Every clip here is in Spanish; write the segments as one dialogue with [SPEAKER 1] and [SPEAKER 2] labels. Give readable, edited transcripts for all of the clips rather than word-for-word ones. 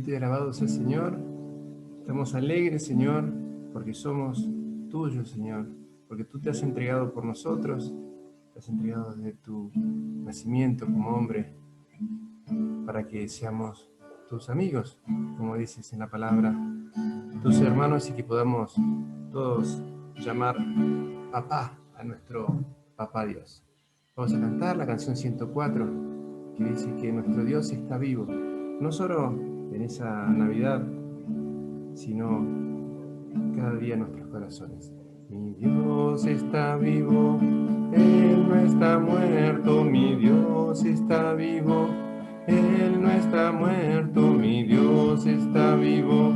[SPEAKER 1] Bendito y alabado sea el Señor. Estamos alegres, Señor, porque somos tuyos, Señor, porque tú te has entregado por nosotros, te has entregado desde tu nacimiento como hombre, para que seamos tus amigos, como dices en la palabra, tus hermanos, y que podamos todos llamar papá a nuestro papá Dios. Vamos a cantar la canción 104, que dice que nuestro Dios está vivo, no solo en esa Navidad, sino cada día en nuestros corazones. Mi Dios está vivo, Él no está muerto, mi Dios está vivo, Él no está muerto, mi Dios está vivo,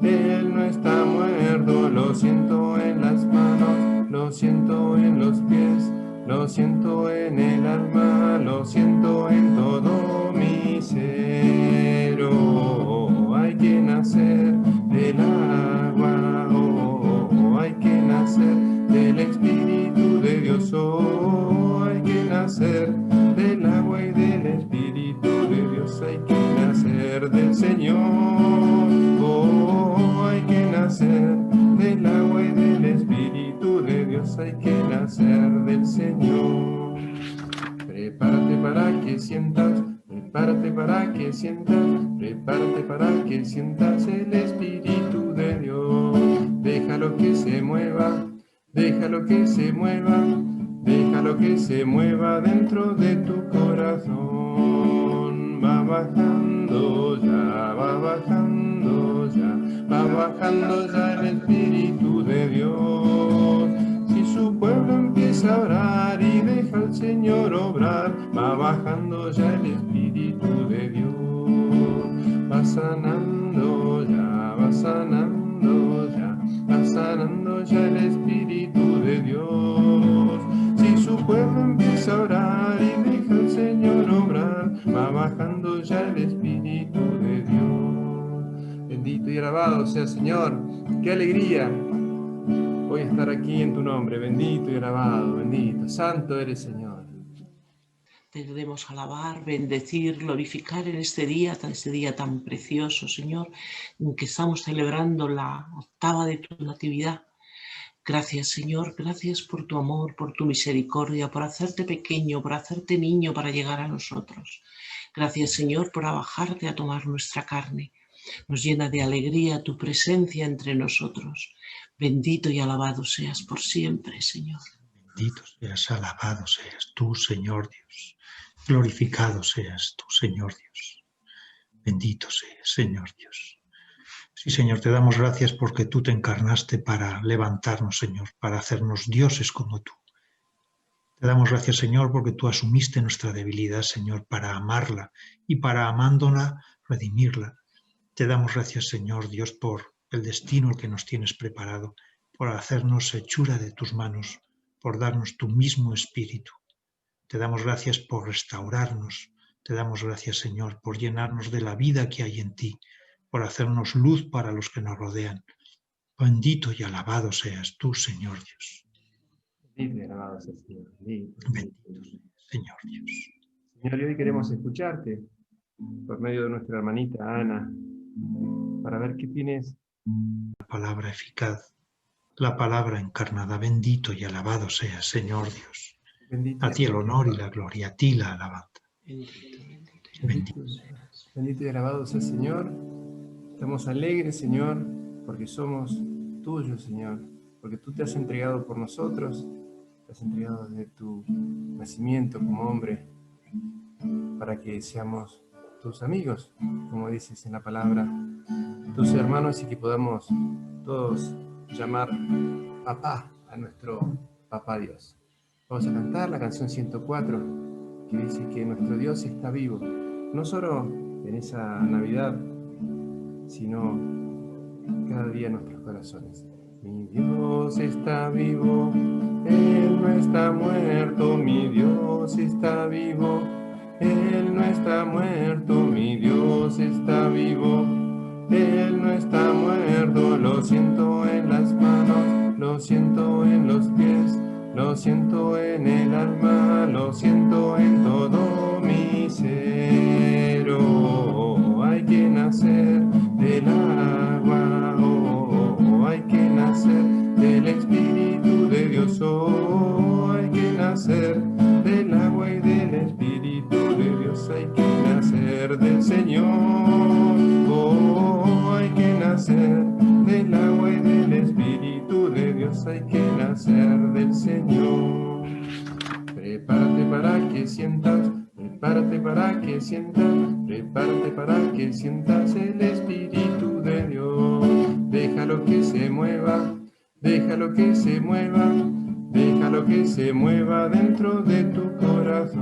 [SPEAKER 1] Él no está muerto. Lo siento en las manos, lo siento en los pies, lo siento en el alma, lo siento en todo mi ser. Oh, hay que nacer del agua, oh, hay que nacer del Espíritu de Dios, oh, hay que nacer del agua y del Espíritu de Dios, hay que nacer del Señor, oh, hay que nacer del agua y del Espíritu de Dios, hay que nacer del Señor. Prepárate para que sientas, prepárate para que sientas, prepárate para que sientas el Espíritu de Dios. Déjalo que se mueva, déjalo que se mueva, déjalo que se mueva dentro de tu corazón. Va bajando ya, va bajando ya, va bajando ya el Espíritu de Dios. Si su pueblo empieza a orar y deja al Señor obrar, va bajando ya el Espíritu de Dios. Va sanando ya, va sanando ya, va sanando ya el Espíritu de Dios. Si su pueblo empieza a orar y deja al Señor obrar, va bajando ya el Espíritu de Dios. Bendito y alabado sea el Señor. ¡Qué alegría! Voy a estar aquí en tu nombre, bendito y alabado, bendito, santo eres, Señor.
[SPEAKER 2] Te debemos alabar, bendecir, glorificar en este día tan precioso, Señor, en que estamos celebrando la octava de tu natividad. Gracias, Señor, gracias por tu amor, por tu misericordia, por hacerte pequeño, por hacerte niño para llegar a nosotros. Gracias, Señor, por bajarte a tomar nuestra carne. Nos llena de alegría tu presencia entre nosotros. Bendito y alabado seas por siempre, Señor.
[SPEAKER 3] Bendito seas, alabado seas tú, Señor Dios. Glorificado seas tú, Señor Dios. Bendito seas, Señor Dios. Sí, Señor, te damos gracias porque tú te encarnaste para levantarnos, Señor, para hacernos dioses como tú. Te damos gracias, Señor, porque tú asumiste nuestra debilidad, Señor, para amarla y para amándola, redimirla. Te damos gracias, Señor Dios, por el destino que nos tienes preparado, por hacernos hechura de tus manos, por darnos tu mismo espíritu. Te damos gracias por restaurarnos. Te damos gracias, Señor, por llenarnos de la vida que hay en ti, por hacernos luz para los que nos rodean. Bendito y alabado seas tú, Señor Dios.
[SPEAKER 1] Bendito y alabado sea el Señor.
[SPEAKER 3] Bendito seas, Señor Dios.
[SPEAKER 1] Señor, y hoy queremos escucharte por medio de nuestra hermanita Ana, para ver qué tienes.
[SPEAKER 3] La palabra eficaz, la palabra encarnada, bendito y alabado seas, Señor Dios.
[SPEAKER 1] Bendito,
[SPEAKER 3] A ti el honor y la gloria, a ti la alabanza.
[SPEAKER 1] Bendito y alabado sea el Señor. Estamos alegres, Señor, porque somos tuyos, Señor, porque tú te has entregado por nosotros, te has entregado desde tu nacimiento como hombre, para que seamos tus amigos, como dices en la palabra, tus hermanos, y que podamos todos llamar papá a nuestro papá Dios. Vamos a cantar la canción 104, que dice que nuestro Dios está vivo, no solo en esa Navidad, sino cada día en nuestros corazones. Mi Dios está vivo, Él no está muerto, mi Dios está vivo, Él no está muerto, mi Dios está vivo, Él no está muerto. Lo siento en las manos, lo siento en los pies, lo siento en el alma, lo siento en todo mi ser. Oh, hay que nacer nacer del Espíritu de Dios. Oh, hay que nacer del agua y del Espíritu de Dios. Hay que nacer del Señor. Oh, hay que nacer del agua y del Espíritu de Dios. Hay que nacer del Señor. Prepárate para que sientas, prepárate para que sientas, prepárate para que sientas el Espíritu de Dios. Déjalo que se mueva, déjalo que se mueva, déjalo que se mueva dentro de tu corazón.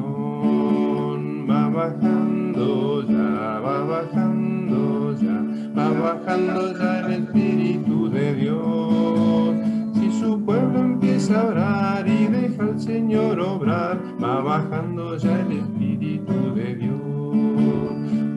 [SPEAKER 1] Va bajando ya, va bajando ya, va bajando ya el Espíritu de Dios. Si su pueblo empieza a orar y deja al Señor obrar, va bajando ya el Espíritu de Dios.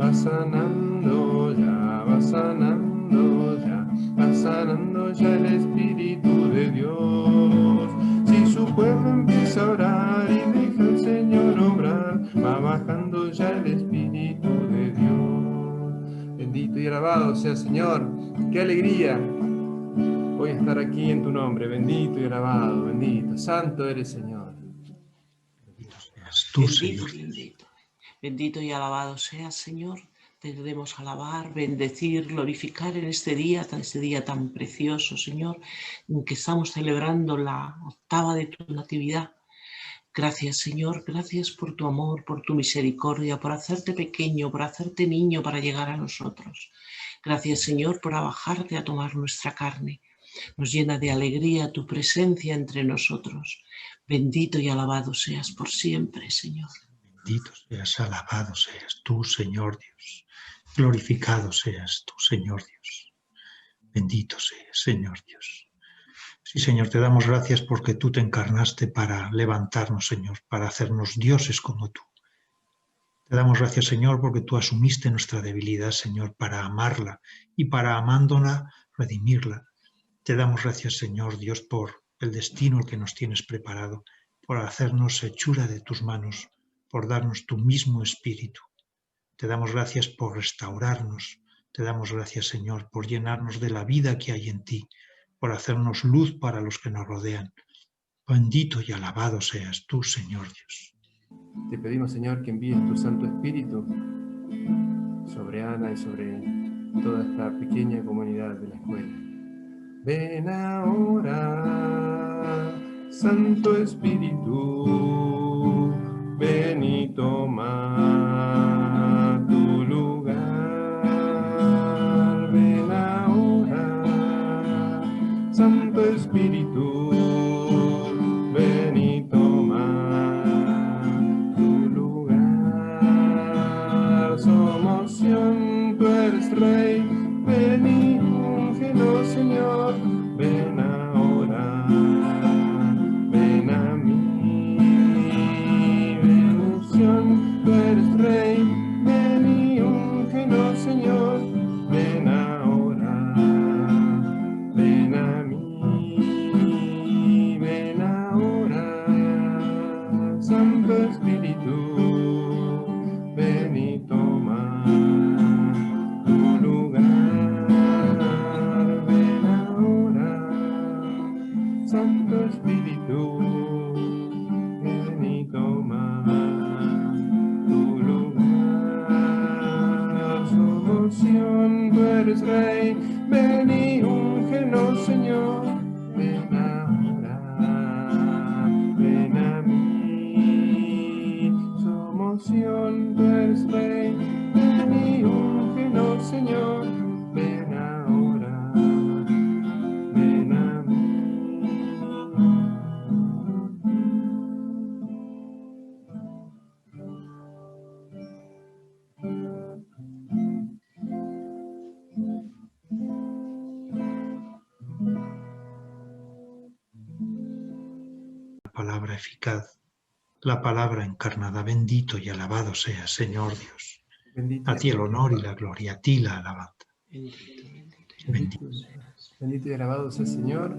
[SPEAKER 1] Va sanando ya, va sanando ya, va sanando ya el Espíritu de Dios. Si su pueblo empieza a orar y deja al Señor obrar, va bajando ya el Espíritu de Dios. Bendito y alabado sea Señor. ¡Qué alegría! Voy a estar aquí en tu nombre, bendito y alabado, bendito, santo eres, Señor.
[SPEAKER 3] Bendito seas tú,
[SPEAKER 2] Bendito,
[SPEAKER 3] Señor.
[SPEAKER 2] bendito. Bendito y alabado seas, Señor. Te debemos alabar, bendecir, glorificar en este día tan precioso, Señor, en que estamos celebrando la octava de tu natividad. Gracias, Señor, gracias por tu amor, por tu misericordia, por hacerte pequeño, por hacerte niño para llegar a nosotros. Gracias, Señor, por bajarte a tomar nuestra carne. Nos llena de alegría tu presencia entre nosotros. Bendito y alabado seas por siempre, Señor.
[SPEAKER 3] Bendito seas, alabado seas tú, Señor Dios. Glorificado seas tú, Señor Dios. Bendito seas, Señor Dios. Sí, Señor, te damos gracias porque tú te encarnaste para levantarnos, Señor, para hacernos dioses como tú. Te damos gracias, Señor, porque tú asumiste nuestra debilidad, Señor, para amarla y para amándola, redimirla. Te damos gracias, Señor Dios, por el destino que nos tienes preparado, por hacernos hechura de tus manos, por darnos tu mismo espíritu. Te damos gracias por restaurarnos. Te damos gracias, Señor, por llenarnos de la vida que hay en ti, por hacernos luz para los que nos rodean. Bendito y alabado seas tú, Señor Dios.
[SPEAKER 1] Te pedimos, Señor, que envíes tu Santo Espíritu sobre Ana y sobre toda esta pequeña comunidad de la escuela. Ven ahora, Santo Espíritu, ven y toma tu lugar. Ven ahora, Santo Espíritu, ven y toma tu lugar. Somos Sión, tú eres Rey, ven y úngenos, Señor. Ven ahora, ven a mí. Ven, Sión, tú eres Rey, ven y úngenos, Señor. Ven ahora, ven a mí. Ven ahora, Santo Espíritu, ven y toma tu lugar. Ven ahora, Santo Espíritu, ven y toma tu lugar. Somos Sión, tú eres Rey, ven y úngenos, Señor. Ven ahora, ven a mí. Somos Sión, tú eres Rey, ven y úngenos, Señor. Ven ahora, ven a mí.
[SPEAKER 3] La palabra eficaz, la palabra encarnada, bendito y alabado seas, Señor Dios.
[SPEAKER 1] Bendito,
[SPEAKER 3] A ti el honor y la gloria, a ti la alabanza.
[SPEAKER 2] Bendito.
[SPEAKER 1] bendito y alabado sea Señor.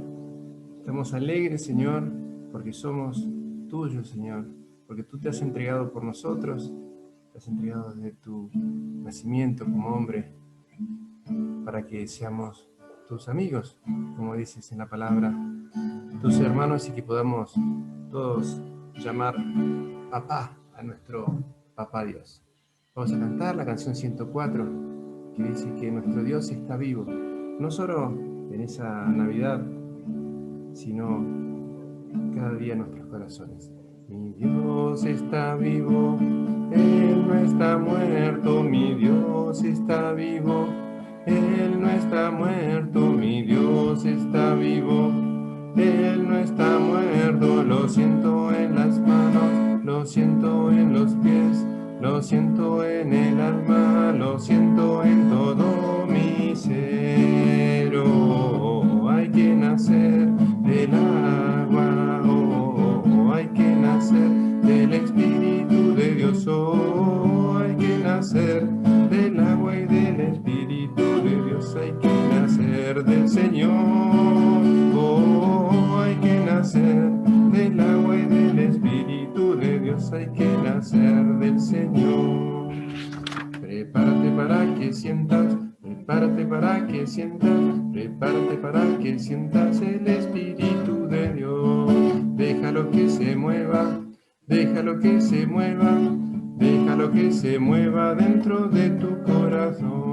[SPEAKER 1] Estamos alegres, Señor, porque somos tuyos, Señor, porque tú te has entregado por nosotros, te has entregado desde tu nacimiento como hombre, para que seamos tus amigos, como dices en la palabra, tus hermanos, y que podamos todos llamar papá a nuestro papá Dios. Vamos a cantar la canción 104, que dice que nuestro Dios está vivo, no solo en esa Navidad, sino cada día en nuestros corazones. Mi Dios está vivo, Él no está muerto, mi Dios está vivo, Él no está muerto, mi Dios está vivo, Él no está muerto. Lo siento en las manos, lo siento en los pies, lo siento en el alma, lo siento en todo mi ser. Oh, hay que nacer del agua, oh, hay que nacer del Espíritu de Dios, oh, hay que nacer del agua y del Espíritu de Dios, hay que nacer del Señor, oh, hay que nacer del agua y del Espíritu de Dios, hay que nacer del Señor. Prepárate para que sientas, prepárate para que sientas, prepárate para que sientas el Espíritu de Dios. Déjalo que se mueva, déjalo que se mueva, déjalo que se mueva dentro de tu corazón.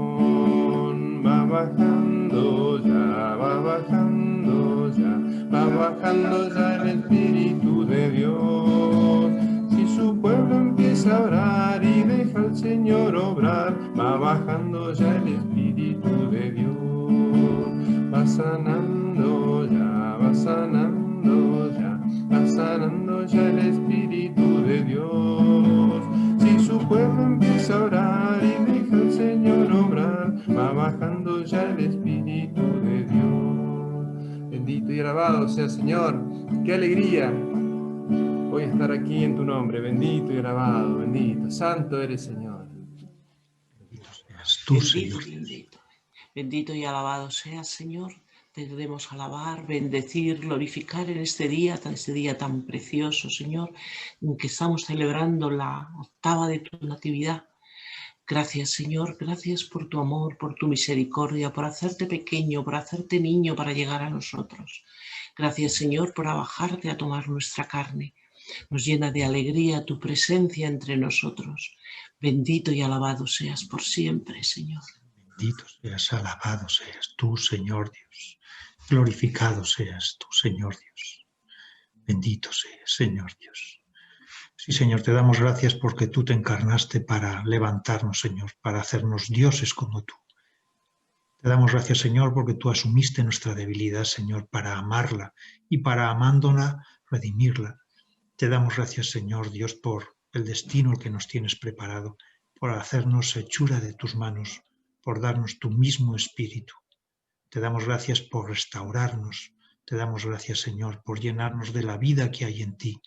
[SPEAKER 1] Va bajando ya, va bajando ya, va bajando ya el Espíritu de Dios. Si su pueblo empieza a orar y deja al Señor obrar, va bajando ya el Espíritu de Dios. Va sanando ya, va sanando ya, va sanando ya el Espíritu de Dios. Si su pueblo empieza a orar y deja al Señor obrar, va bajando ya el Espíritu de Dios. Bendito y alabado sea Señor, qué alegría hoy estar aquí en tu nombre. Bendito y alabado, bendito, santo eres Señor.
[SPEAKER 3] Bendito seas tú,
[SPEAKER 2] Bendito,
[SPEAKER 3] Señor.
[SPEAKER 2] bendito. Bendito y alabado seas, Señor. Te debemos alabar, bendecir, glorificar en este día tan precioso, Señor, en que estamos celebrando la octava de tu natividad. Gracias, Señor, gracias por tu amor, por tu misericordia, por hacerte pequeño, por hacerte niño para llegar a nosotros. Gracias, Señor, por bajarte a tomar nuestra carne. Nos llena de alegría tu presencia entre nosotros. Bendito y alabado seas por siempre, Señor.
[SPEAKER 3] Bendito seas, alabado seas tú, Señor Dios. Glorificado seas tú, Señor Dios. Bendito seas, Señor Dios. Sí, Señor, te damos gracias porque tú te encarnaste para levantarnos, Señor, para hacernos dioses como tú. Te damos gracias, Señor, porque tú asumiste nuestra debilidad, Señor, para amarla y para amándola, redimirla. Te damos gracias, Señor Dios, por el destino que nos tienes preparado, por hacernos hechura de tus manos, por darnos tu mismo espíritu. Te damos gracias por restaurarnos. Te damos gracias, Señor, por llenarnos de la vida que hay en ti,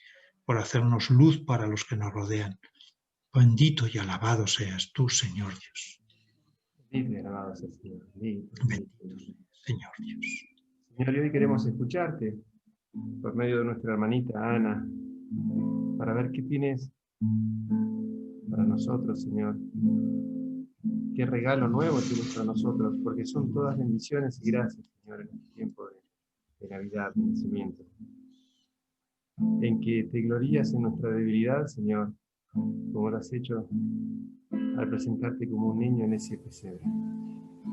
[SPEAKER 3] por hacernos luz para los que nos rodean. Bendito y alabado seas tú, Señor Dios.
[SPEAKER 1] Bendito y alabado sea Señor. Bendito,
[SPEAKER 3] Bendito, Señor Dios.
[SPEAKER 1] Señor, y hoy queremos escucharte por medio de nuestra hermanita Ana, para ver qué tienes para nosotros, Señor. Qué regalo nuevo tienes para nosotros, porque son todas bendiciones y gracias, Señor, en este tiempo de Navidad, de nacimiento. En que te glorías en nuestra debilidad, Señor, como lo has hecho al presentarte como un niño en ese pesebre.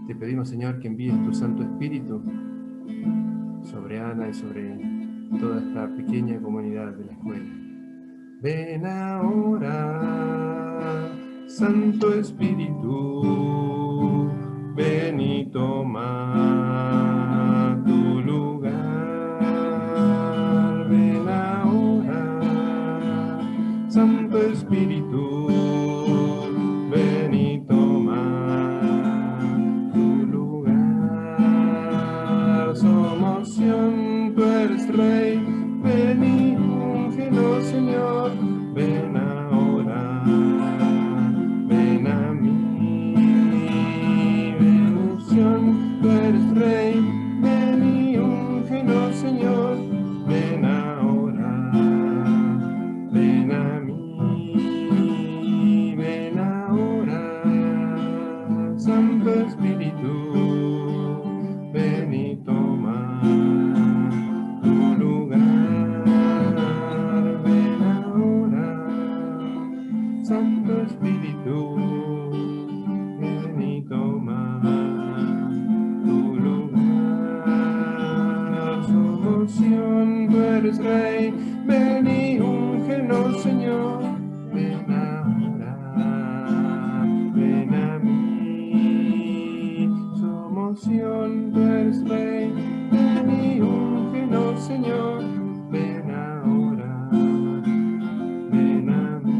[SPEAKER 1] Te pedimos, Señor, que envíes tu Santo Espíritu sobre Ana y sobre toda esta pequeña comunidad de la escuela. Ven ahora, Santo Espíritu, ven y toma tu lugar. Ven ahora, Santo Espíritu, ven y toma tu lugar. Somos Sion, tú eres Rey, ven y úngenos, Señor, ven ahora, ven a mí. Ven, Sion, tú eres Rey, ven y úngenos, Señor, ven ahora, ven a mí. Ven ahora, Santo Espíritu, ven eres Rey, ven y úngenos, Señor, ven ahora, ven a mí. Somos Sion, tú eres Rey, ven y úngenos, Señor, ven ahora, ven a mí.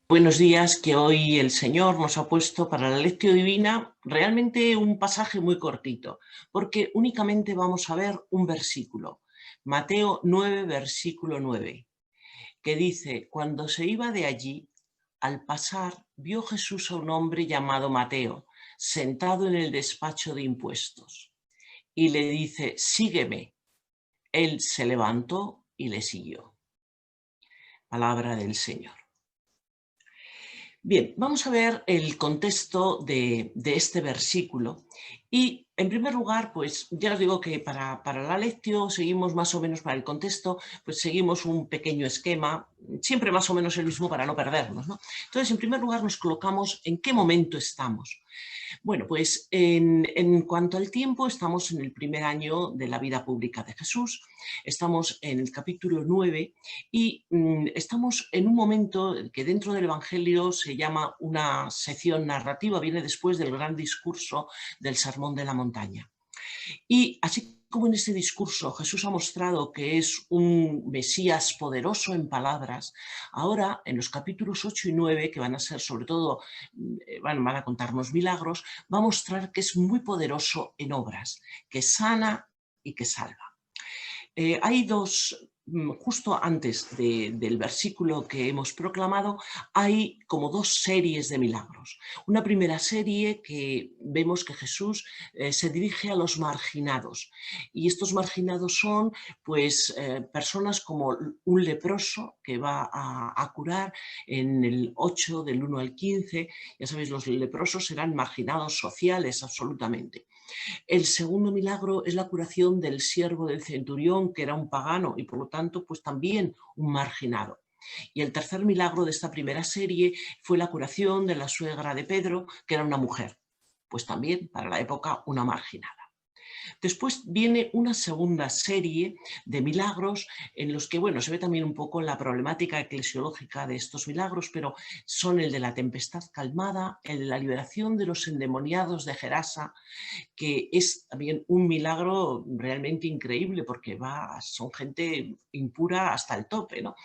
[SPEAKER 2] Buenos días, que hoy el Señor nos ha puesto para la lectio divina realmente un pasaje muy cortito, porque únicamente vamos a ver un versículo, Mateo 9, versículo 9, que dice: cuando se iba de allí, al pasar, vio Jesús a un hombre llamado Mateo, sentado en el despacho de impuestos, y le dice: sígueme. Él se levantó y le siguió. Palabra del Señor. Bien, vamos a ver el contexto de este versículo y, en primer lugar, pues ya os digo que para la lectio seguimos más o menos, para el contexto, pues seguimos un pequeño esquema, siempre más o menos el mismo para no perdernos, ¿no? Entonces, en primer lugar, nos colocamos en qué momento estamos. Bueno, pues en cuanto al tiempo, estamos en el primer año de la vida pública de Jesús, estamos en el capítulo 9 y estamos en un momento que dentro del Evangelio se llama una sección narrativa, viene después del gran discurso del Sermón de la Montaña. Y así como en este discurso Jesús ha mostrado que es un Mesías poderoso en palabras, ahora en los capítulos 8 y 9, que van a ser sobre todo, van a contarnos milagros, va a mostrar que es muy poderoso en obras, que sana y que salva. Hay dos, justo antes del versículo que hemos proclamado, hay como dos series de milagros. Una primera serie que vemos que Jesús se dirige a los marginados, y estos marginados son pues personas como un leproso que va a curar en el 8 del 1 al 15. Ya sabéis, los leprosos eran marginados sociales absolutamente. El segundo milagro es la curación del siervo del centurión, que era un pagano y por lo tanto pues también un marginado. Y el tercer milagro de esta primera serie fue la curación de la suegra de Pedro, que era una mujer, pues también para la época una marginada. Después viene una segunda serie de milagros en los que, bueno, se ve también un poco la problemática eclesiológica de estos milagros, pero son el de la tempestad calmada, el de la liberación de los endemoniados de Gerasa, que es también un milagro realmente increíble porque son gente impura hasta el tope, ¿no?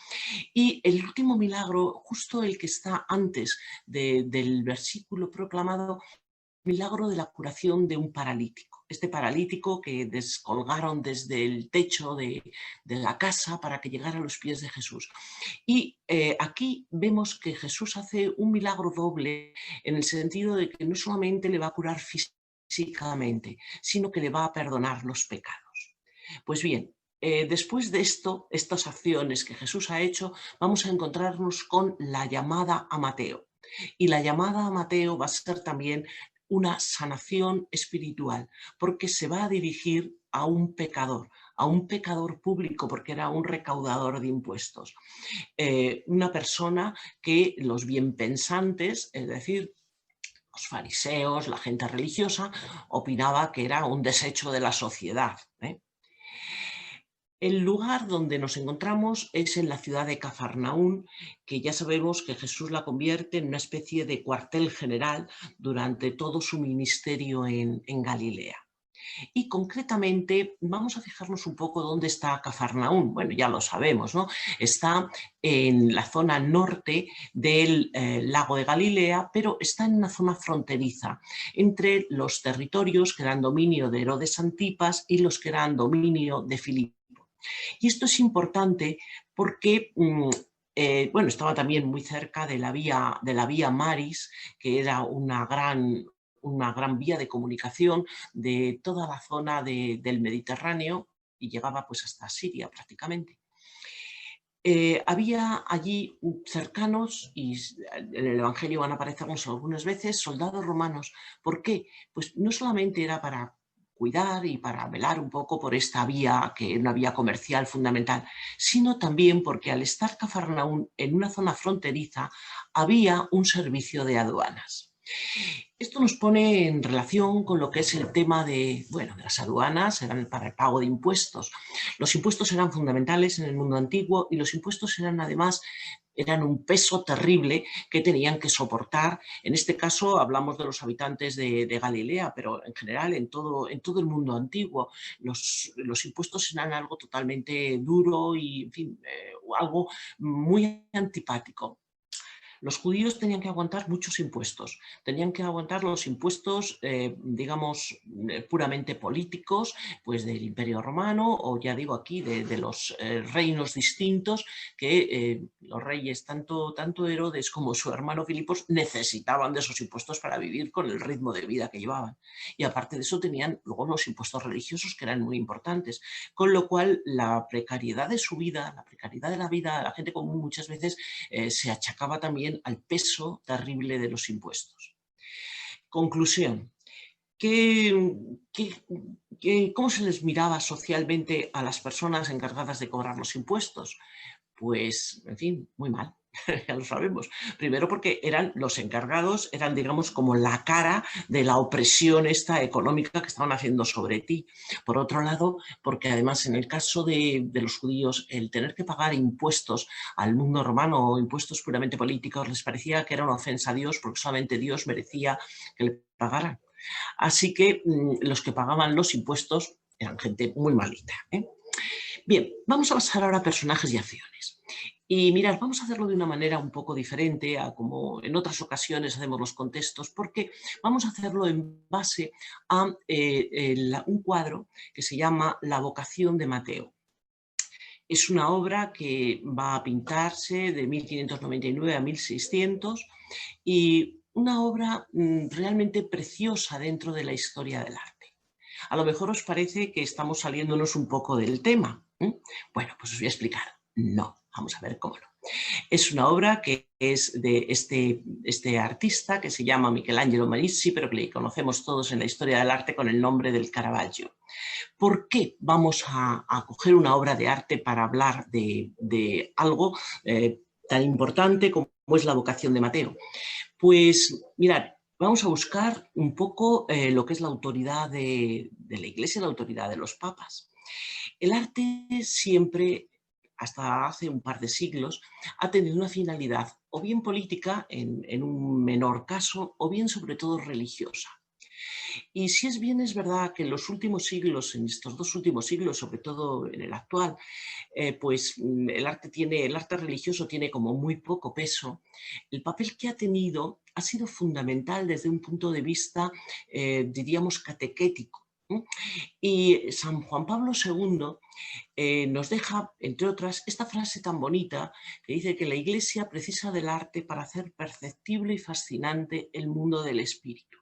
[SPEAKER 2] Y el último milagro, justo el que está antes del versículo proclamado, milagro de la curación de un paralítico. Este paralítico que descolgaron desde el techo de la casa para que llegara a los pies de Jesús. Y aquí vemos que Jesús hace un milagro doble, en el sentido de que no solamente le va a curar físicamente, sino que le va a perdonar los pecados. Pues bien, después de estas acciones que Jesús ha hecho, vamos a encontrarnos con la llamada a Mateo. Y la llamada a Mateo va a ser también una sanación espiritual, porque se va a dirigir a un pecador público, porque era un recaudador de impuestos. Una persona que los bienpensantes, es decir, los fariseos, la gente religiosa, opinaba que era un desecho de la sociedad, ¿eh? El lugar donde nos encontramos es en la ciudad de Cafarnaún, que ya sabemos que Jesús la convierte en una especie de cuartel general durante todo su ministerio en Galilea. Y concretamente vamos a fijarnos un poco dónde está Cafarnaún. Bueno, ya lo sabemos, ¿no? Está en la zona norte del lago de Galilea, pero está en una zona fronteriza entre los territorios que eran dominio de Herodes Antipas y los que eran dominio de Filipo. Y esto es importante porque bueno, estaba también muy cerca de la vía Maris, que era una gran vía de comunicación de toda la zona del Mediterráneo y llegaba pues hasta Siria prácticamente. Había allí cercanos, y en el Evangelio van a aparecernos algunas veces, soldados romanos. ¿Por qué? Pues no solamente era para cuidar y para velar un poco por esta vía, que es una vía comercial fundamental, sino también porque al estar Cafarnaún en una zona fronteriza había un servicio de aduanas. Esto nos pone en relación con lo que es el tema de, bueno, de las aduanas, eran para el pago de impuestos. Los impuestos eran fundamentales en el mundo antiguo y los impuestos eran además un peso terrible que tenían que soportar. En este caso hablamos de los habitantes de Galilea, pero en general en todo el mundo antiguo los impuestos eran algo totalmente duro y, en fin, algo muy antipático. Los judíos tenían que aguantar muchos impuestos, tenían que aguantar los impuestos, digamos, puramente políticos, pues del Imperio Romano o, ya digo aquí, de los reinos distintos que los reyes, tanto Herodes como su hermano Filipos, necesitaban de esos impuestos para vivir con el ritmo de vida que llevaban. Y aparte de eso tenían luego los impuestos religiosos, que eran muy importantes, con lo cual la precariedad de su vida, la precariedad de la vida de la gente común muchas veces se achacaba también al peso terrible de los impuestos. Conclusión. ¿Cómo se les miraba socialmente a las personas encargadas de cobrar los impuestos? Pues, en fin, muy mal. Ya lo sabemos. Primero porque eran los encargados, eran, digamos, como la cara de la opresión esta económica que estaban haciendo sobre ti. Por otro lado, porque además en el caso de los judíos, el tener que pagar impuestos al mundo romano o impuestos puramente políticos les parecía que era una ofensa a Dios, porque solamente Dios merecía que le pagaran. Así que los que pagaban los impuestos eran gente muy malita, ¿eh? Bien, vamos a pasar ahora a personajes y acciones. Y mirad, vamos a hacerlo de una manera un poco diferente a como en otras ocasiones hacemos los contextos, porque vamos a hacerlo en base a un cuadro que se llama La vocación de Mateo. Es una obra que va a pintarse de 1599 a 1600 y una obra realmente preciosa dentro de la historia del arte. A lo mejor os parece que estamos saliéndonos un poco del tema. Bueno, pues os voy a explicar. No, vamos a ver cómo no. Es una obra que es de este artista que se llama Michelangelo Merisi, pero que le conocemos todos en la historia del arte con el nombre del Caravaggio. ¿Por qué vamos a coger una obra de arte para hablar de algo tan importante como es la vocación de Mateo? Pues mirad, vamos a buscar un poco lo que es la autoridad de la Iglesia, la autoridad de los papas. El arte siempre, hasta hace un par de siglos, ha tenido una finalidad o bien política, en un menor caso, o bien sobre todo religiosa. Y si es bien es verdad que en los últimos siglos, en estos 2 últimos siglos, sobre todo en el actual, pues el arte religioso tiene como muy poco peso. El papel que ha tenido ha sido fundamental desde un punto de vista, diríamos, catequético. Y San Juan Pablo II nos deja, entre otras, esta frase tan bonita que dice que la Iglesia precisa del arte para hacer perceptible y fascinante el mundo del espíritu.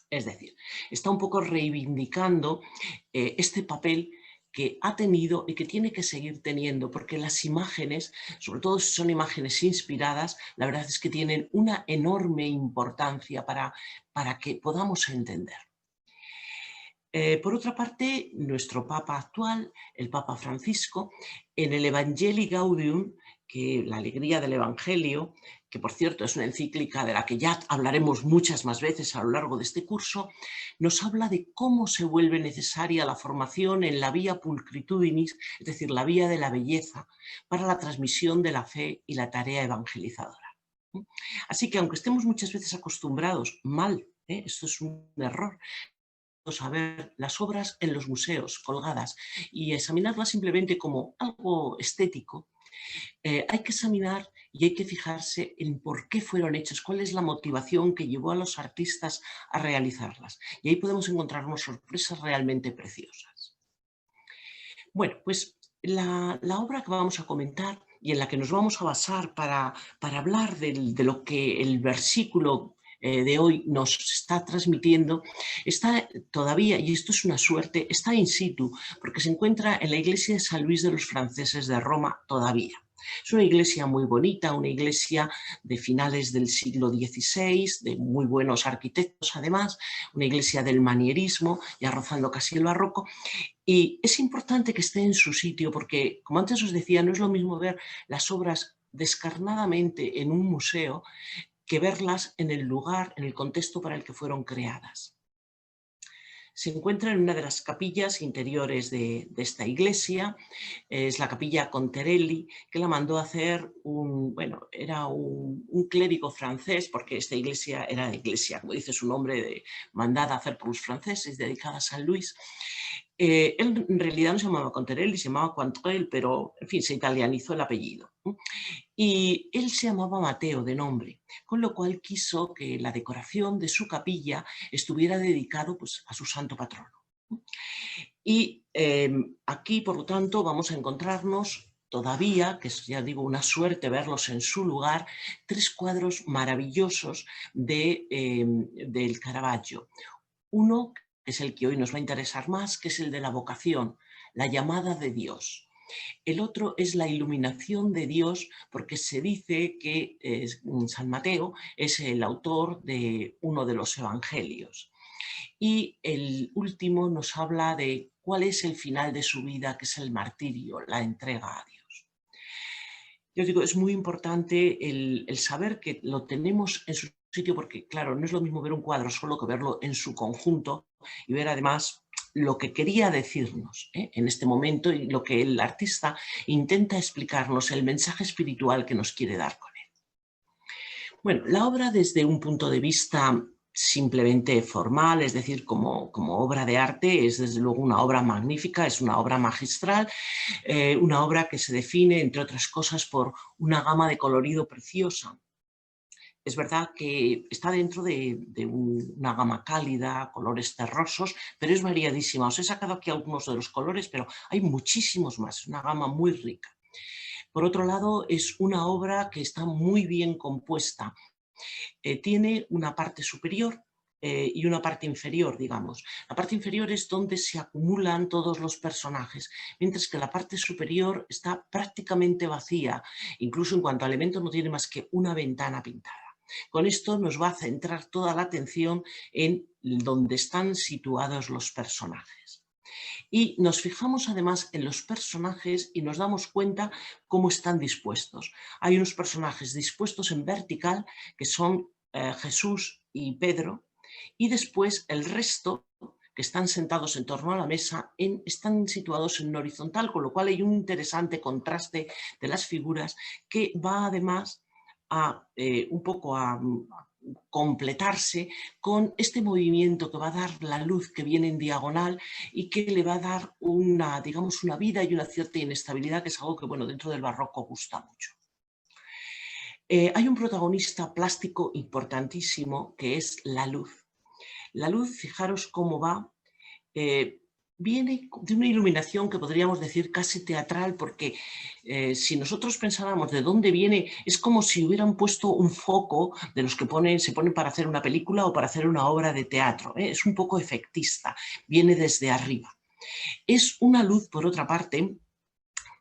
[SPEAKER 2] Es decir, está un poco reivindicando este papel que ha tenido y que tiene que seguir teniendo, porque las imágenes, sobre todo si son imágenes inspiradas, la verdad es que tienen una enorme importancia para que podamos entender. Por otra parte, nuestro Papa actual, el Papa Francisco, en el Evangelii Gaudium, que la alegría del Evangelio, que por cierto es una encíclica de la que ya hablaremos muchas más veces a lo largo de este curso, nos habla de cómo se vuelve necesaria la formación en la vía pulcritudinis, es decir, la vía de la belleza, para la transmisión de la fe y la tarea evangelizadora. Así que aunque estemos muchas veces acostumbrados mal, esto es un error, a ver las obras en los museos colgadas y examinarlas simplemente como algo estético, hay que examinar y hay que fijarse en por qué fueron hechas, cuál es la motivación que llevó a los artistas a realizarlas. Y ahí podemos encontrarnos sorpresas realmente preciosas. Bueno, pues la obra que vamos a comentar y en la que nos vamos a basar para hablar de lo que el versículo de hoy nos está transmitiendo, está todavía, y esto es una suerte, está in situ, porque se encuentra en la iglesia de San Luis de los Franceses de Roma todavía. Es una iglesia muy bonita, una iglesia de finales del siglo XVI, de muy buenos arquitectos además, una iglesia del manierismo, ya rozando casi el barroco, y es importante que esté en su sitio porque, como antes os decía, no es lo mismo ver las obras descarnadamente en un museo que verlas en el lugar, en el contexto para el que fueron creadas. Se encuentra en una de las capillas interiores de esta iglesia, es la capilla Conterelli, que la mandó a hacer era un clérigo francés, porque esta iglesia era iglesia, como dice su nombre, mandada a hacer por los franceses, dedicada a San Luis. Él en realidad no se llamaba Conterelli, se llamaba Quantrell, pero en fin, se italianizó el apellido. Y él se llamaba Mateo de nombre, con lo cual quiso que la decoración de su capilla estuviera dedicado pues, a su santo patrono. Y aquí, por lo tanto, vamos a encontrarnos todavía, que es, ya digo, una suerte verlos en su lugar, 3 cuadros maravillosos del Caravaggio. Uno, que es el que hoy nos va a interesar más, que es el de la vocación, la llamada de Dios. El otro es la iluminación de Dios, porque se dice que San Mateo es el autor de uno de los evangelios. Y el último nos habla de cuál es el final de su vida, que es el martirio, la entrega a Dios. Yo digo, es muy importante el saber que lo tenemos en su sitio, porque claro, no es lo mismo ver un cuadro solo que verlo en su conjunto y ver además lo que quería decirnos en este momento y lo que el artista intenta explicarnos, el mensaje espiritual que nos quiere dar con él. Bueno, la obra desde un punto de vista simplemente formal, es decir, como obra de arte, es desde luego una obra magnífica, es una obra magistral, una obra que se define, entre otras cosas, por una gama de colorido preciosa. Es verdad que está dentro de una gama cálida, colores terrosos, pero es variadísima. Os he sacado aquí algunos de los colores, pero hay muchísimos más, una gama muy rica. Por otro lado, es una obra que está muy bien compuesta. Tiene una parte superior y una parte inferior, digamos. La parte inferior es donde se acumulan todos los personajes, mientras que la parte superior está prácticamente vacía. Incluso en cuanto a elementos no tiene más que una ventana pintada. Con esto nos va a centrar toda la atención en donde están situados los personajes. Y nos fijamos además en los personajes y nos damos cuenta cómo están dispuestos. Hay unos personajes dispuestos en vertical, que son Jesús y Pedro, y después el resto, que están sentados en torno a la mesa, están situados en horizontal, con lo cual hay un interesante contraste de las figuras que va además un poco a completarse con este movimiento que va a dar la luz que viene en diagonal y que le va a dar digamos, una vida y una cierta inestabilidad, que es algo que, bueno, dentro del barroco gusta mucho. Hay un protagonista plástico importantísimo que es la luz. La luz, fijaros cómo va, viene de una iluminación que podríamos decir casi teatral, porque si nosotros pensáramos de dónde viene, es como si hubieran puesto un foco de los que se ponen para hacer una película o para hacer una obra de teatro. Es un poco efectista, viene desde arriba. Es una luz, por otra parte,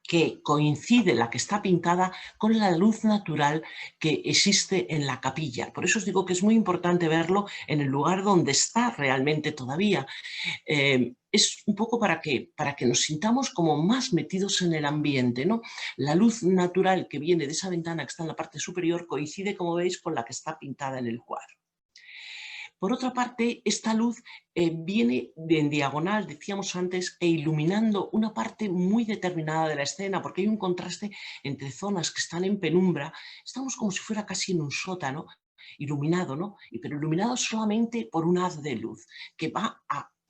[SPEAKER 2] que coincide, la que está pintada, con la luz natural que existe en la capilla. Por eso os digo que es muy importante verlo en el lugar donde está realmente todavía. Es un poco para que nos sintamos como más metidos en el ambiente, ¿no? La luz natural que viene de esa ventana que está en la parte superior coincide, como veis, con la que está pintada en el cuadro. Por otra parte, esta luz viene en diagonal, decíamos antes, e iluminando una parte muy determinada de la escena, porque hay un contraste entre zonas que están en penumbra. Estamos como si fuera casi en un sótano, iluminado, ¿no? Pero iluminado solamente por un haz de luz, que va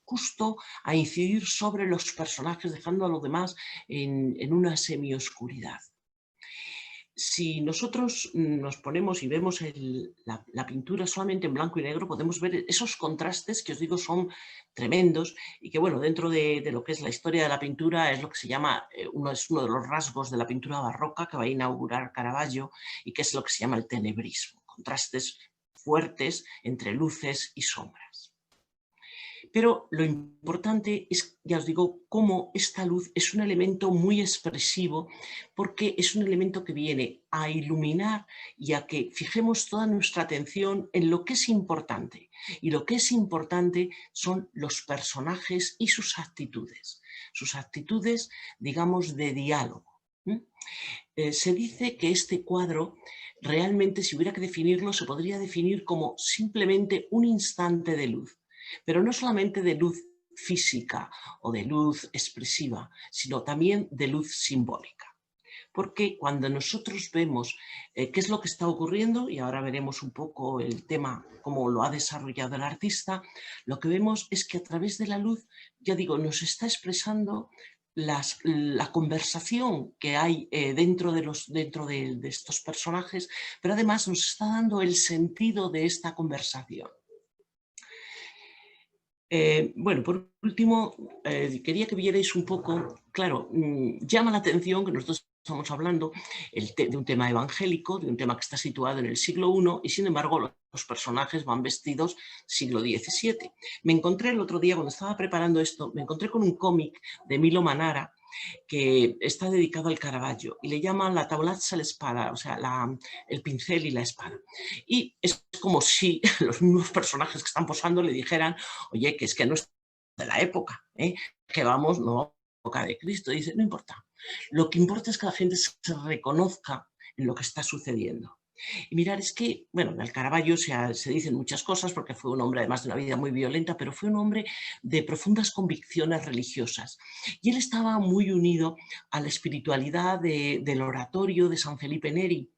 [SPEAKER 2] justo a incidir sobre los personajes, dejando a los demás en una semioscuridad. Si nosotros nos ponemos y vemos la pintura solamente en blanco y negro, podemos ver esos contrastes que os digo son tremendos y que, bueno, dentro de lo que es la historia de la pintura es lo que se llama, es uno de los rasgos de la pintura barroca que va a inaugurar Caravaggio y que es lo que se llama el tenebrismo, contrastes fuertes entre luces y sombras. Pero lo importante es, ya os digo, cómo esta luz es un elemento muy expresivo, porque es un elemento que viene a iluminar y a que fijemos toda nuestra atención en lo que es importante. Y lo que es importante son los personajes y sus actitudes, digamos, de diálogo. Se dice que este cuadro realmente, si hubiera que definirlo, se podría definir como simplemente un instante de luz, pero no solamente de luz física o de luz expresiva, sino también de luz simbólica. Porque cuando nosotros vemos qué es lo que está ocurriendo, y ahora veremos un poco el tema, cómo lo ha desarrollado el artista, lo que vemos es que a través de la luz, ya digo, nos está expresando la conversación que hay dentro de estos personajes, pero además nos está dando el sentido de esta conversación. Bueno, por último, quería que vierais un poco, claro, llama la atención que nosotros estamos hablando de un tema evangélico, de un tema que está situado en el siglo I, y sin embargo los personajes van vestidos siglo XVII. Me encontré el otro día, cuando estaba preparando esto, me encontré con un cómic de Milo Manara, que está dedicado al Caravaggio, y le llaman la tavolazza e la espada, o sea, el pincel y la espada. Y es como si los mismos personajes que están posando le dijeran, oye, que es que no es de la época, que vamos, no, época de Cristo. Y dice, no importa, lo que importa es que la gente se reconozca en lo que está sucediendo. Y mirar, es que, bueno, del Caravaggio se dicen muchas cosas, porque fue un hombre además de una vida muy violenta, pero fue un hombre de profundas convicciones religiosas. Y él estaba muy unido a la espiritualidad del oratorio de San Felipe Neri.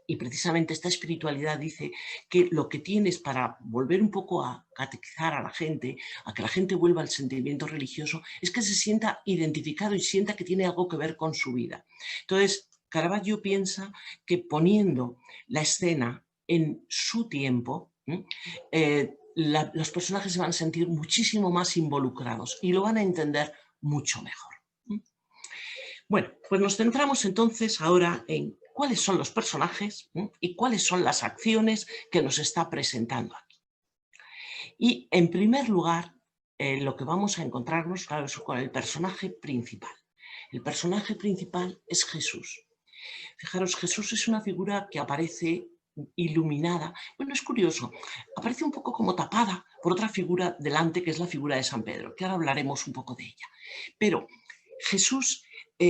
[SPEAKER 2] Y precisamente esta espiritualidad dice que lo que tienes para volver un poco a catequizar a la gente, a que la gente vuelva al sentimiento religioso, es que se sienta identificado y sienta que tiene algo que ver con su vida. Entonces, Caravaggio piensa que poniendo la escena en su tiempo, los personajes se van a sentir muchísimo más involucrados y lo van a entender mucho mejor. Bueno, pues nos centramos entonces ahora en cuáles son los personajes y cuáles son las acciones que nos está presentando aquí. Y en primer lugar, lo que vamos a encontrarnos, claro, es con el personaje principal. El personaje principal es Jesús. Fijaros, Jesús es una figura que aparece iluminada. Bueno, es curioso, aparece un poco como tapada por otra figura delante, que es la figura de San Pedro, que ahora hablaremos un poco de ella. Pero Jesús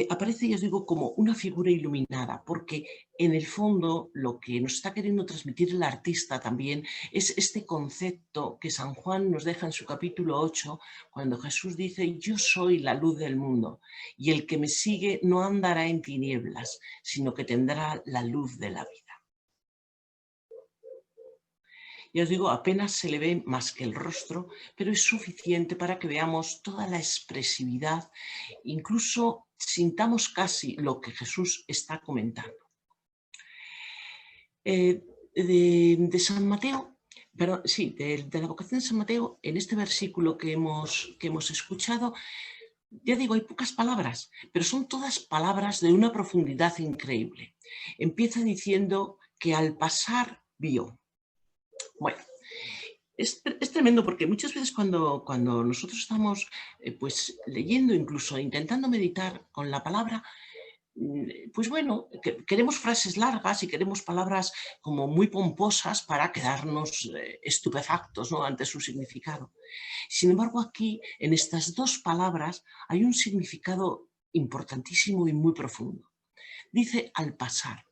[SPEAKER 2] aparece, ya os digo, como una figura iluminada, porque en el fondo lo que nos está queriendo transmitir el artista también es este concepto que San Juan nos deja en su capítulo 8, cuando Jesús dice, yo soy la luz del mundo, y el que me sigue no andará en tinieblas, sino que tendrá la luz de la vida. Ya os digo, apenas se le ve más que el rostro, pero es suficiente para que veamos toda la expresividad, incluso sintamos casi lo que Jesús está comentando. De San Mateo, perdón, sí, de la vocación de San Mateo, en este versículo que hemos escuchado, ya digo, hay pocas palabras, pero son todas palabras de una profundidad increíble. Empieza diciendo que al pasar vio. Bueno, es tremendo, porque muchas veces cuando nosotros estamos pues leyendo, incluso intentando meditar con la palabra, pues bueno, queremos frases largas y queremos palabras como muy pomposas para quedarnos estupefactos, ¿no?, ante su significado. Sin embargo, aquí, en estas dos palabras, hay un significado importantísimo y muy profundo. Dice al pasar.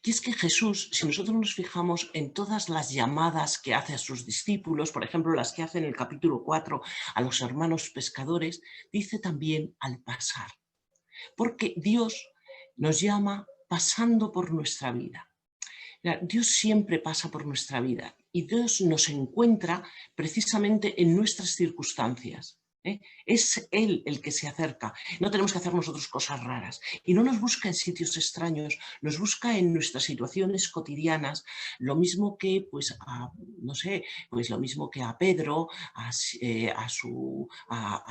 [SPEAKER 2] Y es que Jesús, si nosotros nos fijamos en todas las llamadas que hace a sus discípulos, por ejemplo, las que hace en el capítulo 4 a los hermanos pescadores, dice también al pasar. Porque Dios nos llama pasando por nuestra vida. Dios siempre pasa por nuestra vida y Dios nos encuentra precisamente en nuestras circunstancias. Es Él el que se acerca, no tenemos que hacer nosotros cosas raras, y no nos busca en sitios extraños, nos busca en nuestras situaciones cotidianas, lo mismo que pues no sé, pues lo mismo que a Pedro, a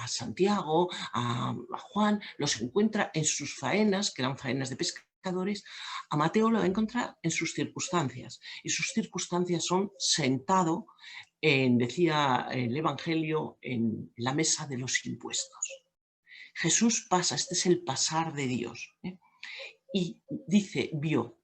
[SPEAKER 2] Santiago, a Juan, los encuentra en sus faenas, que eran faenas de pescadores. A Mateo lo va a encontrar en sus circunstancias, y sus circunstancias son sentado decía el Evangelio, en la mesa de los impuestos. Jesús pasa, este es el pasar de Dios, y dice, vio.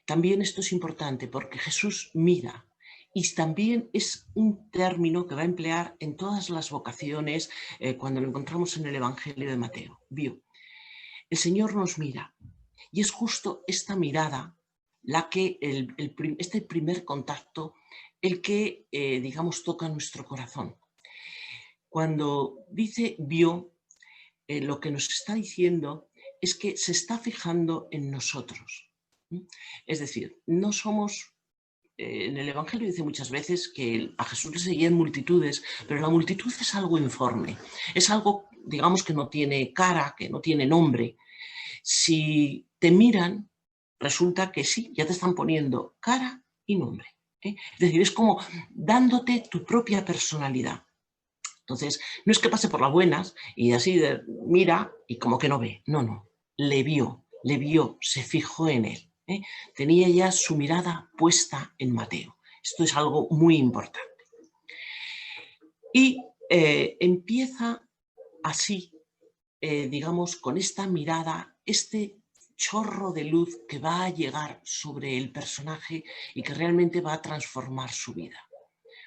[SPEAKER 2] También esto es importante porque Jesús mira, y también es un término que va a emplear en todas las vocaciones cuando lo encontramos en el Evangelio de Mateo. Vio. El Señor nos mira, y es justo esta mirada la que este primer contacto, el que, digamos, toca nuestro corazón. Cuando dice vio, lo que nos está diciendo es que se está fijando en nosotros. Es decir, no somos... En el Evangelio dice muchas veces que a Jesús le seguían multitudes, pero la multitud es algo informe, es algo, digamos, que no tiene cara, que no tiene nombre. Si te miran, resulta que sí, ya te están poniendo cara y nombre. Es decir, es como dándote tu propia personalidad. Entonces, no es que pase por las buenas y así mira y como que no ve. No, no. Le vio, se fijó en él. Tenía ya su mirada puesta en Mateo. Esto es algo muy importante. Y empieza así, digamos, con esta mirada, este chorro de luz que va a llegar sobre el personaje y que realmente va a transformar su vida.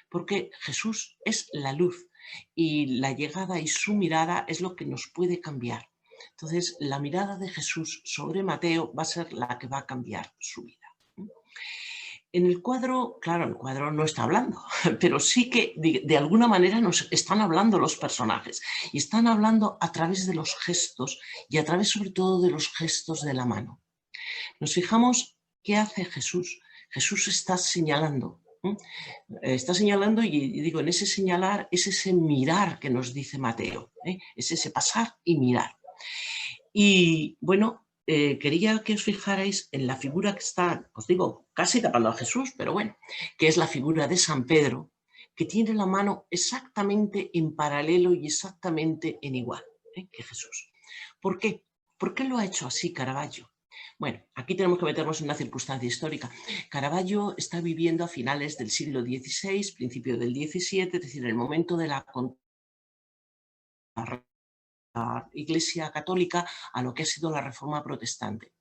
[SPEAKER 2] Porque Jesús es la luz y la llegada y su mirada es lo que nos puede cambiar. Entonces, la mirada de Jesús sobre Mateo va a ser la que va a cambiar su vida. En el cuadro, claro, el cuadro no está hablando, pero sí que de alguna manera nos están hablando los personajes y están hablando a través de los gestos y a través sobre todo de los gestos de la mano. Nos fijamos qué hace Jesús. Jesús está señalando. Está señalando y digo, en ese señalar es ese mirar que nos dice Mateo, es ese pasar y mirar. Y bueno, quería que os fijarais en la figura que está, os digo, casi tapando a Jesús, pero bueno, que es la figura de San Pedro, que tiene la mano exactamente en paralelo y exactamente en igual que Jesús. ¿Por qué? ¿Por qué lo ha hecho así Caravaggio? Bueno, aquí tenemos que meternos en una circunstancia histórica. Caravaggio está viviendo a finales del siglo XVI, principio del XVII, es decir, el momento de la Iglesia Católica a lo que ha sido la Reforma Protestante.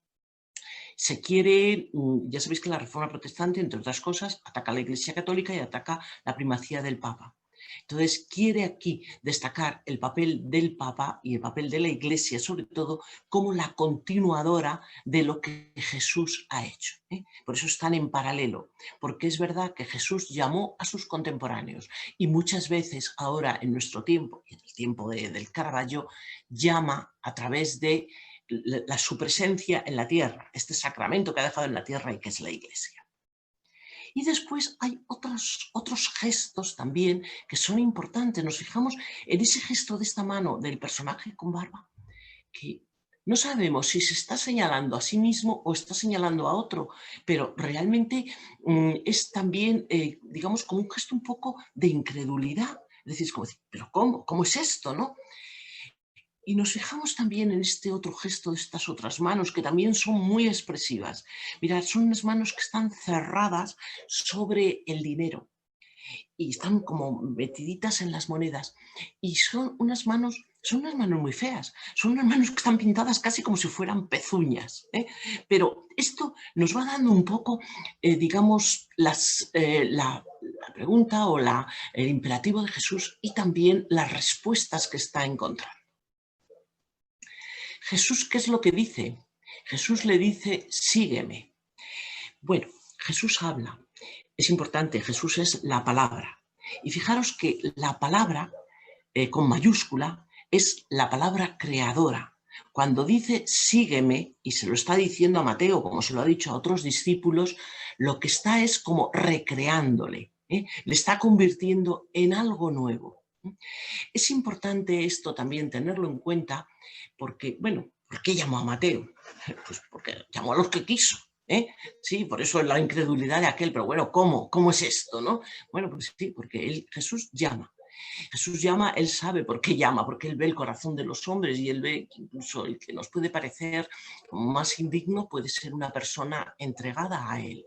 [SPEAKER 2] Se quiere, ya sabéis que la Reforma Protestante, entre otras cosas, ataca a la Iglesia Católica y ataca la primacía del Papa. Entonces quiere aquí destacar el papel del Papa y el papel de la Iglesia, sobre todo, como la continuadora de lo que Jesús ha hecho. Por eso están en paralelo, porque es verdad que Jesús llamó a sus contemporáneos y muchas veces ahora en nuestro tiempo, y en el tiempo del Caravaggio, llama a través de su presencia en la tierra, este sacramento que ha dejado en la tierra y que es la Iglesia. Y después hay otros gestos también que son importantes. Nos fijamos en ese gesto de esta mano del personaje con barba, que no sabemos si se está señalando a sí mismo o está señalando a otro, pero realmente es también, digamos, como un gesto un poco de incredulidad. Es decir, como decir, ¿pero cómo? ¿Cómo es esto, no? Y nos fijamos también en este otro gesto de estas otras manos que también son muy expresivas. Mirad, son unas manos que están cerradas sobre el dinero y están como metiditas en las monedas. Y son unas manos muy feas, son unas manos que están pintadas casi como si fueran pezuñas. Pero esto nos va dando un poco, digamos, la pregunta o el imperativo de Jesús y también las respuestas que está encontrando. Jesús, ¿qué es lo que dice? Jesús le dice, sígueme. Bueno, Jesús habla. Es importante, Jesús es la palabra. Y fijaros que la palabra, con mayúscula, es la palabra creadora. Cuando dice sígueme, y se lo está diciendo a Mateo, como se lo ha dicho a otros discípulos, lo que está es como recreándole, le está convirtiendo en algo nuevo. Es importante esto también tenerlo en cuenta porque, bueno, ¿por qué llamó a Mateo? Pues porque llamó a los que quiso. Sí, por eso la incredulidad de aquel, pero bueno, ¿cómo es esto, no? Bueno, pues sí, porque Jesús llama. Jesús llama, él sabe por qué llama, porque él ve el corazón de los hombres y él ve que incluso el que nos puede parecer más indigno puede ser una persona entregada a él.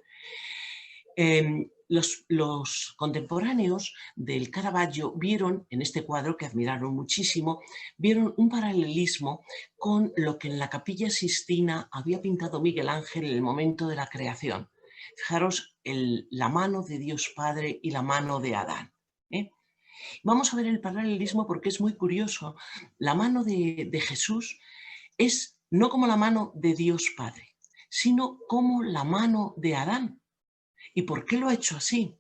[SPEAKER 2] Los contemporáneos del Caravaggio vieron en este cuadro, que admiraron muchísimo, vieron un paralelismo con lo que en la Capilla Sixtina había pintado Miguel Ángel en el momento de la creación. Fijaros la mano de Dios Padre y la mano de Adán. Vamos a ver el paralelismo porque es muy curioso. La mano de Jesús es no como la mano de Dios Padre, sino como la mano de Adán. ¿Y por qué lo ha hecho así?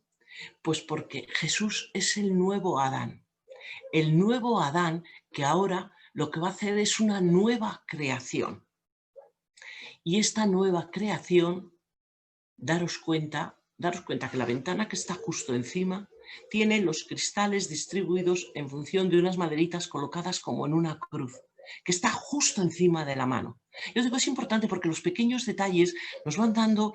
[SPEAKER 2] Pues porque Jesús es el nuevo Adán. El nuevo Adán que ahora lo que va a hacer es una nueva creación. Y esta nueva creación, daros cuenta que la ventana que está justo encima tiene los cristales distribuidos en función de unas maderitas colocadas como en una cruz, que está justo encima de la mano. Yo digo, es importante porque los pequeños detalles nos van dando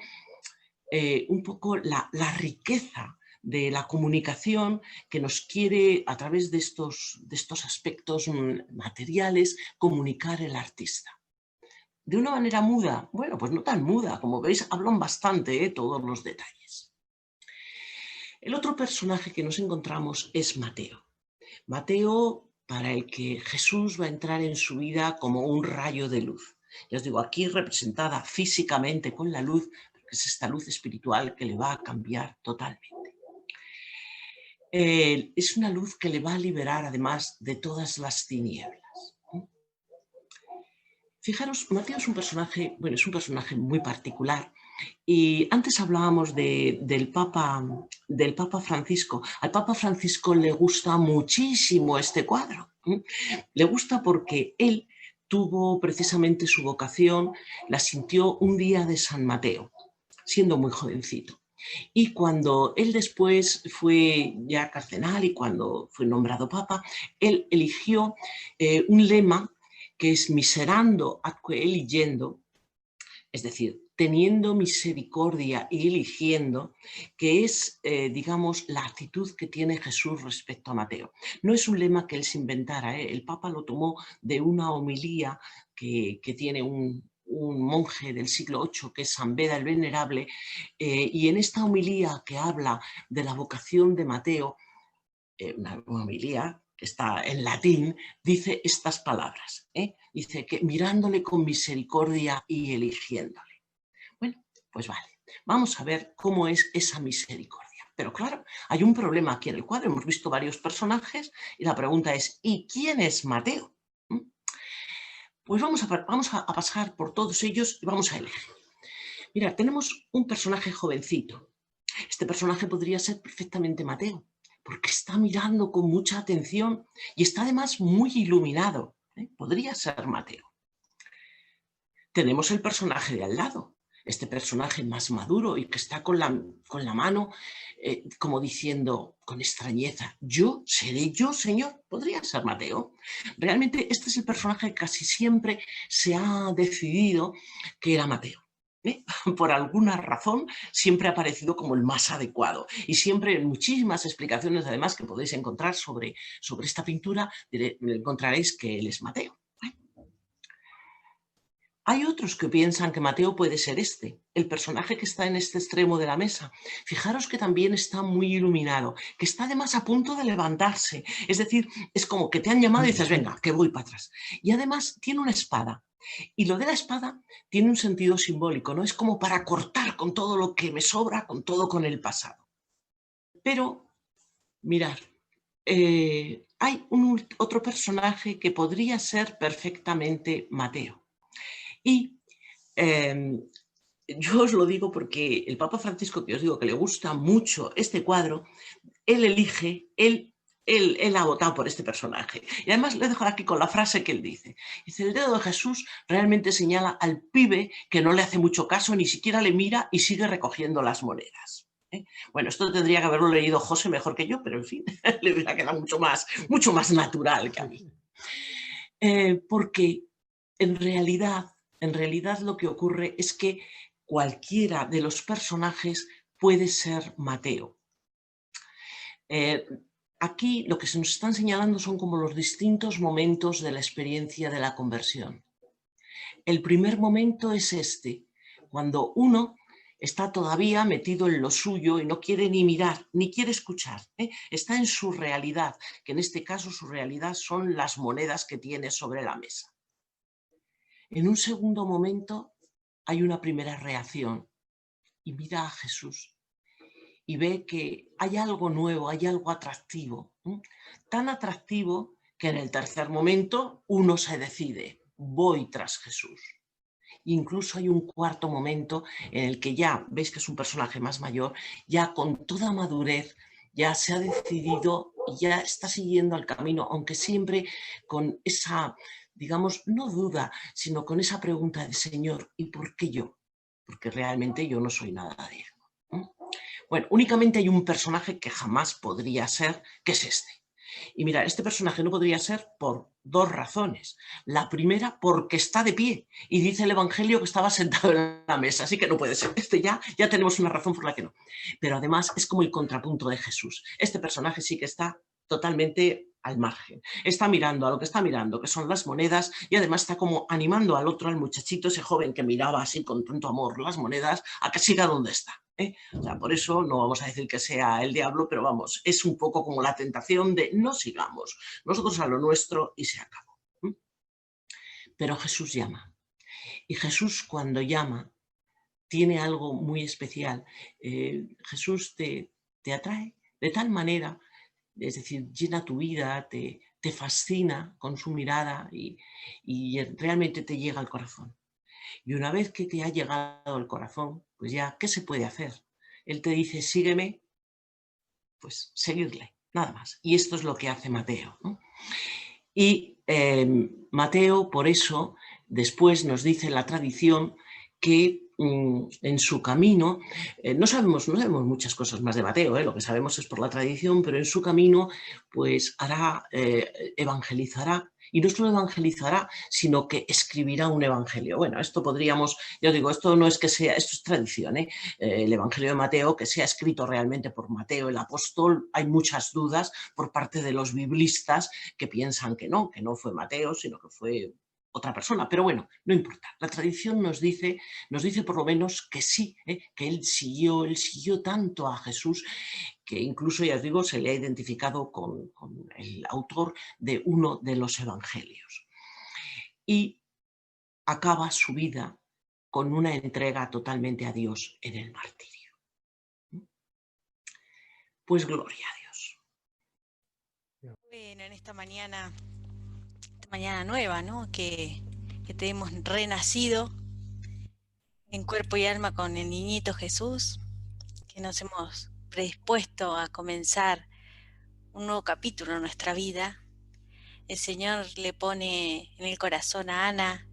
[SPEAKER 2] un poco la riqueza de la comunicación que nos quiere, a través de estos aspectos materiales, comunicar el artista. ¿De una manera muda? Bueno, pues no tan muda. Como veis, hablan bastante todos los detalles. El otro personaje que nos encontramos es Mateo. Mateo, para el que Jesús va a entrar en su vida como un rayo de luz. Ya os digo, aquí representada físicamente con la luz, es esta luz espiritual que le va a cambiar totalmente. Es una luz que le va a liberar además de todas las tinieblas. Fijaros, Mateo es un personaje, bueno, es un personaje muy particular. Y antes hablábamos del Papa Francisco. Al Papa Francisco le gusta muchísimo este cuadro. Le gusta porque él tuvo precisamente su vocación, la sintió un día de San Mateo, siendo muy jovencito. Y cuando él después fue ya cardenal y cuando fue nombrado papa, él eligió un lema que es miserando atque eligiendo, es decir, teniendo misericordia y eligiendo, que es, digamos, la actitud que tiene Jesús respecto a Mateo. No es un lema que él se inventara, el Papa lo tomó de una homilía que tiene un monje del siglo VIII, que es San Beda el Venerable, y en esta homilía que habla de la vocación de Mateo, una homilía que está en latín, dice estas palabras. Dice que mirándole con misericordia y eligiéndole. Bueno, pues vale, vamos a ver cómo es esa misericordia. Pero claro, hay un problema aquí en el cuadro. Hemos visto varios personajes y la pregunta es, ¿y quién es Mateo? Pues vamos a pasar por todos ellos y vamos a elegir. Mira, tenemos un personaje jovencito. Este personaje podría ser perfectamente Mateo, porque está mirando con mucha atención y está además muy iluminado. Podría ser Mateo. Tenemos el personaje de al lado, este personaje más maduro y que está con la mano como diciendo con extrañeza, ¿yo seré yo, Señor? Podría ser Mateo. Realmente este es el personaje que casi siempre se ha decidido que era Mateo. Por alguna razón siempre ha parecido como el más adecuado y siempre en muchísimas explicaciones además que podéis encontrar sobre esta pintura encontraréis que él es Mateo. Hay otros que piensan que Mateo puede ser el personaje que está en este extremo de la mesa. Fijaros que también está muy iluminado, que está además a punto de levantarse. Es decir, es como que te han llamado y dices, venga, que voy para atrás. Y además tiene una espada. Y lo de la espada tiene un sentido simbólico, ¿no? Es como para cortar con todo lo que me sobra, con el pasado. Pero, mirad, hay otro personaje que podría ser perfectamente Mateo. Y yo os lo digo porque el Papa Francisco, que os digo que le gusta mucho este cuadro, él ha votado por este personaje. Y además le dejo aquí con la frase que él dice. Dice, el dedo de Jesús realmente señala al pibe que no le hace mucho caso, ni siquiera le mira y sigue recogiendo las monedas. Bueno, esto tendría que haberlo leído José mejor que yo, pero en fin, le hubiera quedado mucho más natural que a mí. Porque en realidad lo que ocurre es que cualquiera de los personajes puede ser Mateo. Aquí lo que se nos están señalando son como los distintos momentos de la experiencia de la conversión. El primer momento es cuando uno está todavía metido en lo suyo y no quiere ni mirar, ni quiere escuchar. Está en su realidad, que en este caso su realidad son las monedas que tiene sobre la mesa. En un segundo momento hay una primera reacción y mira a Jesús y ve que hay algo nuevo, hay algo atractivo, tan atractivo que en el tercer momento uno se decide, voy tras Jesús. Incluso hay un cuarto momento en el que ya, veis que es un personaje más mayor, ya con toda madurez, ya se ha decidido y ya está siguiendo el camino, aunque siempre con esa, digamos, no duda, sino con esa pregunta de Señor, ¿y por qué yo? Porque realmente yo no soy nada digno. Bueno, únicamente hay un personaje que jamás podría ser, que es este. Y mira, este personaje no podría ser por dos razones. La primera, porque está de pie y dice el Evangelio que estaba sentado en la mesa, así que no puede ser. Ya tenemos una razón por la que no. Pero además es como el contrapunto de Jesús. Este personaje sí que está totalmente al margen. Está mirando a lo que está mirando, que son las monedas, y además está como animando al otro, al muchachito, ese joven que miraba así con tanto amor las monedas, a que siga donde está. O sea, por eso no vamos a decir que sea el diablo, pero vamos, es un poco como la tentación de no sigamos, nosotros a lo nuestro y se acabó. Pero Jesús llama. Y Jesús cuando llama tiene algo muy especial. Jesús te atrae de tal manera, es decir, llena tu vida, te fascina con su mirada y realmente te llega al corazón. Y una vez que te ha llegado al corazón, pues ya, ¿qué se puede hacer? Él te dice, sígueme, pues seguirle, nada más. Y esto es lo que hace Mateo, ¿no? Y Mateo, por eso, después nos dice la tradición que en su camino, no sabemos muchas cosas más de Mateo, lo que sabemos es por la tradición, pero en su camino pues hará, evangelizará, y no solo evangelizará, sino que escribirá un evangelio. Bueno, esto podríamos, yo digo, esto no es que sea, esto es tradición, el evangelio de Mateo, que sea escrito realmente por Mateo el apóstol, hay muchas dudas por parte de los biblistas que piensan que no fue Mateo, sino que fue otra persona, pero bueno, no importa. La tradición nos dice por lo menos que sí, que él siguió tanto a Jesús que incluso, ya os digo, se le ha identificado con el autor de uno de los evangelios. Y acaba su vida con una entrega totalmente a Dios en el martirio. Pues gloria a Dios.
[SPEAKER 4] Bueno, en esta mañana nueva, ¿no? Que te hemos renacido en cuerpo y alma con el niñito Jesús, que nos hemos predispuesto a comenzar un nuevo capítulo en nuestra vida. El Señor le pone en el corazón a Ana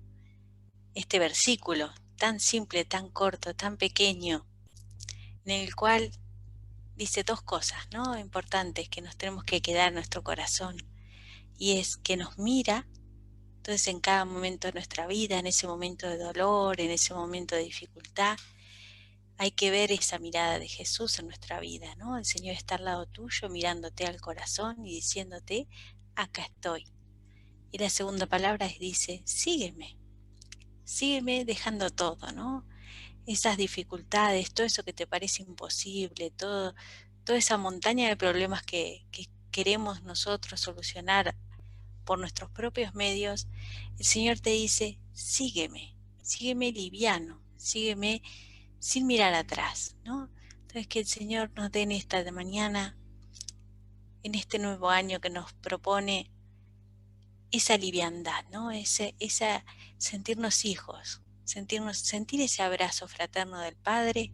[SPEAKER 4] este versículo tan simple, tan corto, tan pequeño, en el cual dice dos cosas, ¿no? Importantes que nos tenemos que quedar en nuestro corazón, y es que nos mira. Entonces en cada momento de nuestra vida, en ese momento de dolor, en ese momento de dificultad, hay que ver esa mirada de Jesús en nuestra vida, ¿no? El Señor está al lado tuyo, mirándote al corazón y diciéndote, acá estoy. Y la segunda palabra dice, sígueme dejando todo, ¿no? Esas dificultades, todo eso que te parece imposible, toda esa montaña de problemas que queremos nosotros solucionar por nuestros propios medios, el Señor te dice, sígueme liviano, sígueme sin mirar atrás, ¿no? Entonces que el Señor nos dé en esta de mañana, en este nuevo año que nos propone, esa liviandad, ¿no? Esa sentirnos hijos, sentir ese abrazo fraterno del Padre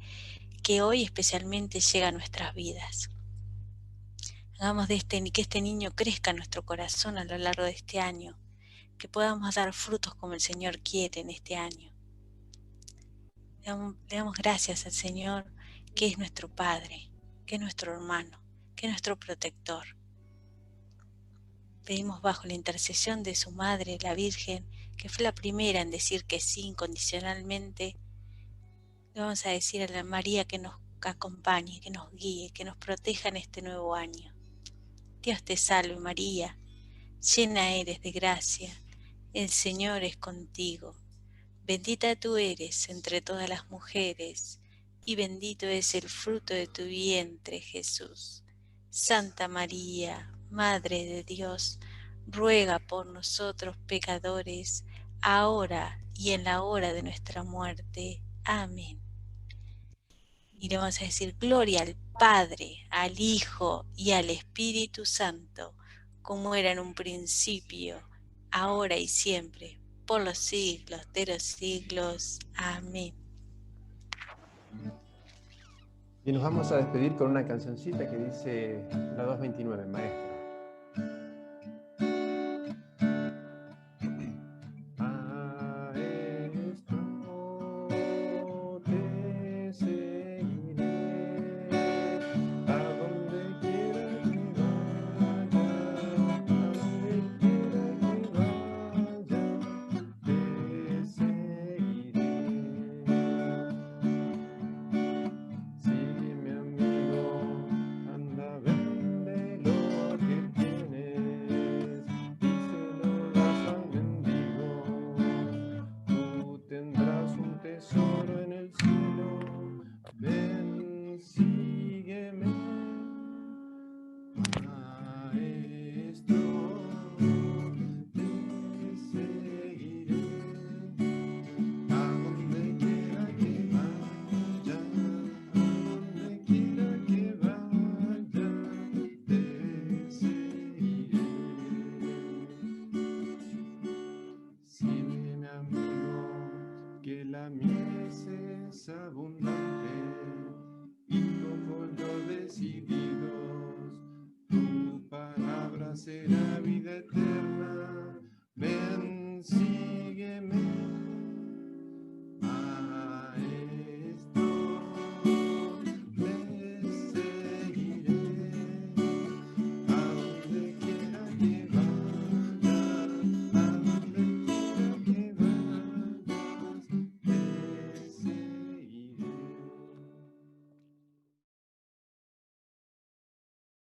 [SPEAKER 4] que hoy especialmente llega a nuestras vidas. Hagamos que este niño crezca en nuestro corazón a lo largo de este año, que podamos dar frutos como el Señor quiere en este año. Le damos gracias al Señor, que es nuestro Padre, que es nuestro hermano, que es nuestro protector. Pedimos bajo la intercesión de su Madre, la Virgen, que fue la primera en decir que sí incondicionalmente. Le vamos a decir a la María que nos acompañe, que nos guíe, que nos proteja en este nuevo año. Dios te salve María, llena eres de gracia, el Señor es contigo. Bendita tú eres entre todas las mujeres, y bendito es el fruto de tu vientre, Jesús. Santa María, Madre de Dios, ruega por nosotros pecadores, ahora y en la hora de nuestra muerte. Amén. Y le vamos a decir gloria al Padre, al Hijo y al Espíritu Santo, como era en un principio, ahora y siempre, por los siglos de los siglos. Amén.
[SPEAKER 1] Y nos vamos a despedir con una cancioncita que dice la 229, maestra. Será vida eterna, ven, sígueme.